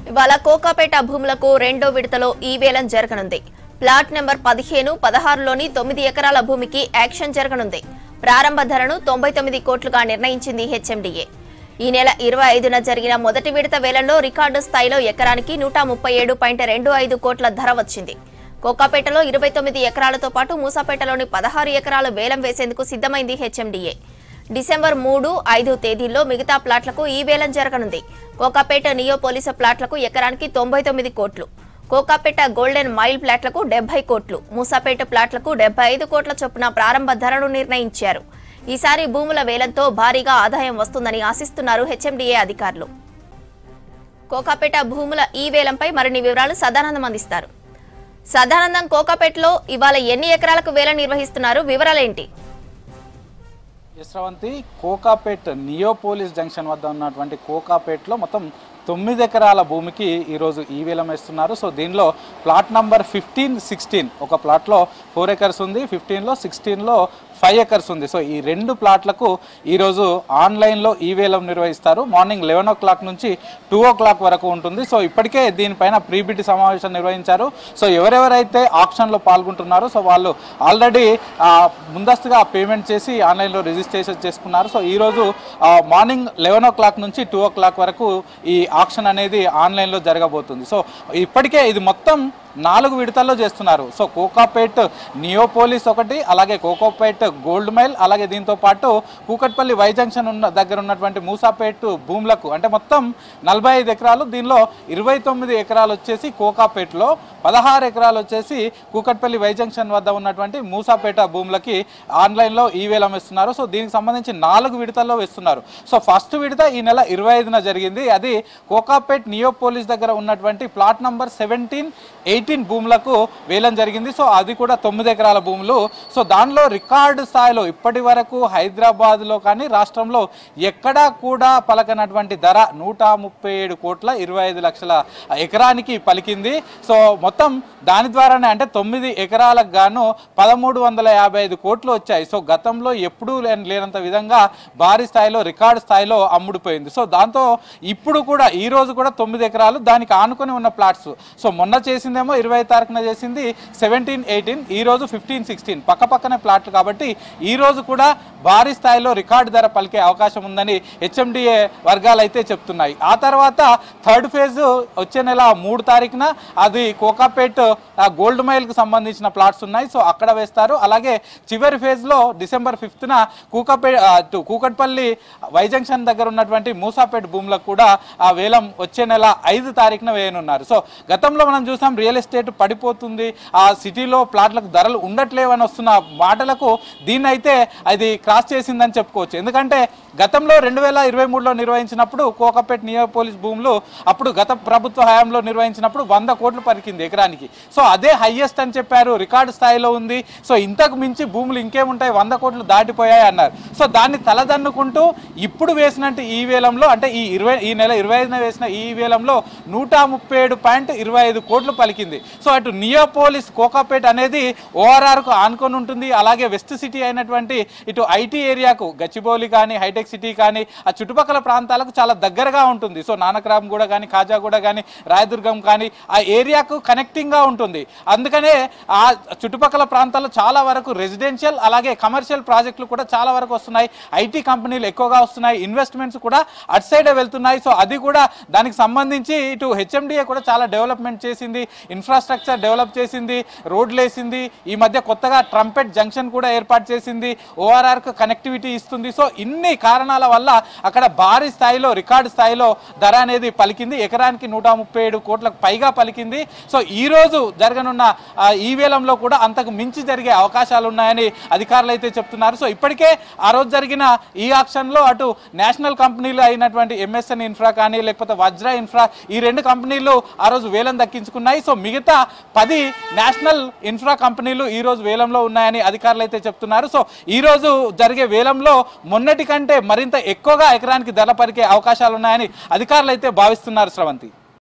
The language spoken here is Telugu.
ఇవాళ కోకాపేట భూములకు రెండో విడతలో ఈ వేలం జరగనుంది. ప్లాట్ నెంబర్ 15, 16లోని 9 ఎకరాల భూమికి యాక్షన్ జరగనుంది. ప్రారంభ ధరను 99 కోట్లుగా నిర్ణయించింది హెచ్ఎండిఏ. ఈ నెల 25న జరిగిన మొదటి విడత వేలంలో రికార్డు స్థాయిలో ఎకరానికి 137.25 కోట్ల ధర వచ్చింది. కోకాపేటలో 29 ఎకరాలతో పాటు మూసాపేటలోని 16 ఎకరాలు వేలం వేసేందుకు సిద్ధమైంది హెచ్ఎండిఏ. డిసెంబర్ 3, 5 తేదీల్లో మిగతా ప్లాట్లకు ఈ వేలం జరగనుంది. కోకాపేట నియోపోలిస్ ప్లాట్లకు ఎకరానికి 99 కోట్లు, కోకాపేట గోల్డెన్ మైల్ ప్లాట్లకు 70 కోట్లు, మూసాపేట ప్లాట్లకు 75 కోట్ల చొప్పున ప్రారంభ ధరను నిర్ణయించారు. ఈసారి భూముల వేలంతో భారీగా ఆదాయం వస్తుందని ఆశిస్తున్నారు హెచ్ఎండిఏ అధికారులు. కోకాపేట భూముల ఈ వేలంపై మరిన్ని వివరాలు సదానందం అందిస్తారు. సదానందం, కోకాపేటలో ఇవాళ ఎన్ని ఎకరాలకు వేలం నిర్వహిస్తున్నారు? వివరాలేంటి? యశ్రవంతి, కోకాపేట్ నియోపోలిస్ జంక్షన్ వద్ద ఉన్నటువంటి కోకాపేట్లో మొత్తం 9 ఎకరాల భూమికి ఈరోజు ఈ వేలం వేస్తున్నారు. సో దీనిలో ప్లాట్ నంబర్ 15, 16 ఒక ప్లాట్లో 4 ఎకర్స్ ఉంది, 15లో 16లో 5 ఎకర్స్ ఉంది. సో ఈ రెండు ప్లాట్లకు ఈరోజు ఆన్లైన్లో ఈ వేలం నిర్వహిస్తారు. మార్నింగ్ 11 o'clock నుంచి 2 o'clock వరకు ఉంటుంది. సో ఇప్పటికే దీనిపైన ప్రీబిడ్ సమావేశం నిర్వహించారు. సో ఎవరెవరైతే ఆక్షన్లో పాల్గొంటున్నారో సో వాళ్ళు ఆల్రెడీ ముందస్తుగా పేమెంట్ చేసి ఆన్లైన్లో రిజిస్ట్రేషన్ చేసుకున్నారు. సో ఈరోజు మార్నింగ్ 11 o'clock నుంచి 2 o'clock వరకు ఈ ఆక్షన్ అనేది ఆన్లైన్లో జరగబోతుంది. సో ఇప్పటికే ఇది మొత్తం 4 విడతల్లో చేస్తున్నారు. సో కోకాపేట్ నియోపోలిస్ ఒకటి, అలాగే కోకాపేట్ గోల్డ్ మైల్, అలాగే దీంతో పాటు కూకట్పల్లి వై జంక్షన్ దగ్గర ఉన్నటువంటి మూసాపేట్ భూములకు అంటే మొత్తం 45 ఎకరాలు. దీనిలో 29 ఎకరాలు వచ్చేసి కోకాపేట్లో, 16 ఎకరాలు వచ్చేసి కూకట్పల్లి వై జంక్షన్ వద్ద ఉన్నటువంటి మూసాపేట భూములకి ఆన్లైన్లో ఈ వేలం వేస్తున్నారు. సో దీనికి సంబంధించి 4 విడతల్లో వేస్తున్నారు. సో ఫస్ట్ విడత ఈ నెల 25న జరిగింది. అది కోకాపేట్ నియోపోలిస్ దగ్గర ఉన్నటువంటి ప్లాట్ నంబర్ 17, 18 భూములకు వేలం జరిగింది. సో అది కూడా 9 ఎకరాల భూములు. సో దానిలో రికార్డు స్థాయిలో ఇప్పటి వరకు హైదరాబాద్లో కానీ రాష్ట్రంలో ఎక్కడా కూడా పలకనటువంటి ధర 137 కోట్ల 25 లక్షల ఎకరానికి పలికింది. సో మొత్తం దాని ద్వారానే అంటే 9 ఎకరాలకు గాను 1355 కోట్లు వచ్చాయి. సో గతంలో ఎప్పుడూ లేనంత విధంగా భారీ స్థాయిలో రికార్డు స్థాయిలో అమ్ముడుపోయింది. సో దాంతో ఇప్పుడు కూడా ఈ రోజు కూడా 9 ఎకరాలు, దానికి ఆనుకొని ఉన్న ప్లాట్స్. సో మొన్న చేసిందేమో 20 తారీఖున చేసింది 17, 18, ఈ రోజు 15, 16 పక్కపక్కనే ప్లాట్లు కాబట్టి ఈ రోజు కూడా భారీ స్థాయిలో రికార్డు ధర పలికే అవకాశం ఉందని హెచ్ఎండిఏ వర్గాలు అయితే చెప్తున్నాయి. ఆ తర్వాత థర్డ్ ఫేజ్ వచ్చే నెల 3 తారీఖున అది కోకాపేట్ గోల్డ్ మైల్కి సంబంధించిన ప్లాట్స్ ఉన్నాయి. సో అక్కడ వేస్తారు. అలాగే చివరి ఫేజ్లో డిసెంబర్ 5న కూకట్పల్లి వై జంక్షన్ దగ్గర ఉన్నటువంటి మూసాపేట్ భూములకు కూడా ఆ వేలం వచ్చే నెల 5 తారీఖున వేయనున్నారు. సో గతంలో మనం చూసాం రియల్ ఎస్టేట్ పడిపోతుంది, ఆ సిటీలో ప్లాట్లకు ధరలు ఉండట్లేవని వస్తున్న మాటలకు దీన్నైతే అది క్రాస్ చేసిందని చెప్పుకోవచ్చు. ఎందుకంటే గతంలో 2023లో నిర్వహించినప్పుడు కోకాపేట్ నియోపోలిస్ భూములు అప్పుడు గత ప్రభుత్వ హయాంలో నిర్వహించినప్పుడు 100 కోట్లు పలికింది ఎకరానికి. సో అదే హైయెస్ట్ అని చెప్పారు, రికార్డు స్థాయిలో ఉంది. సో ఇంతకు మించి భూములు ఇంకేముంటాయి, 100 కోట్లు దాటిపోయాయి అన్నారు. సో దాన్ని తలదన్నుకుంటూ ఇప్పుడు వేసినట్టు ఈ వేలంలో అంటే ఈ నెల 25న వేసిన ఈ వేలంలో 137.25 కోట్లు పలికింది. సో అటు నియోపోలిస్ కోకాపేట్ అనేది ఓఆర్ఆర్కు ఆనుకొని ఉంటుంది. అలాగే వెస్ట్ సిటీ అయినటువంటి ఇటు ఐటీ ఏరియాకు గచ్చిబౌలి కానీ హైటెక్ సిటీ కానీ ఆ చుట్టుపక్కల ప్రాంతాలకు చాలా దగ్గరగా ఉంటుంది. సో నానక్రామ్గూడ కానీ కాజాగూడ కానీ రాయదుర్గం కానీ ఆ ఏరియాకు కనెక్టింగ్గా ఉంటుంది. అందుకనే ఆ చుట్టుపక్కల ప్రాంతాల్లో చాలా వరకు రెసిడెన్షియల్ అలాగే కమర్షియల్ ప్రాజెక్టులు కూడా చాలా వరకు వస్తున్నాయి. ఐటీ కంపెనీలు ఎక్కువగా వస్తున్నాయి, ఇన్వెస్ట్మెంట్స్ కూడా అటు సైడే వెళ్తున్నాయి. సో అది కూడా దానికి సంబంధించి ఇటు హెచ్ఎండిఏ కూడా చాలా డెవలప్మెంట్ చేసింది, ఇన్ఫ్రాస్ట్రక్చర్ డెవలప్ చేసింది, రోడ్లు వేసింది. ఈ మధ్య కొత్తగా ట్రంపెట్ జంక్షన్ కూడా ఏర్పాటు చేసింది, ఓఆర్ఆర్కు కనెక్టివిటీ ఇస్తుంది. సో ఇన్ని కారణాల వల్ల అక్కడ భారీ స్థాయిలో రికార్డు స్థాయిలో ధర అనేది పలికింది. ఎకరానికి 137 కోట్లకు పైగా పలికింది. సో ఈ రోజు జరగనున్న ఈ వేలంలో కూడా అంతకు మించి జరిగే అవకాశాలు ఉన్నాయని అధికారులు అయితే చెప్తున్నారు. సో ఇప్పటికే ఆ రోజు జరిగిన ఈ ఆక్షన్లో అటు నేషనల్ కంపెనీలు అయినటువంటి ఎంఎస్ఎన్ ఇన్ఫ్రా కానీ లేకపోతే వజ్ర ఇన్ఫ్రా ఈ 2 కంపెనీలు ఆ రోజు వేలం దక్కించుకున్నాయి. సో మిగతా 10 నేషనల్ ఇన్ఫ్రా కంపెనీలు ఈ రోజు వేలంలో ఉన్నాయని అధికారులు అయితే చెప్తున్నారు. సో ఈ రోజు జరిగే వేలంలో మొన్నటి కంటే మరింత ఎక్కువగా ఎకరానికి ధర పలికే అవకాశాలు ఉన్నాయని అధికారులు అయితే భావిస్తున్నారు. శ్రవంతి.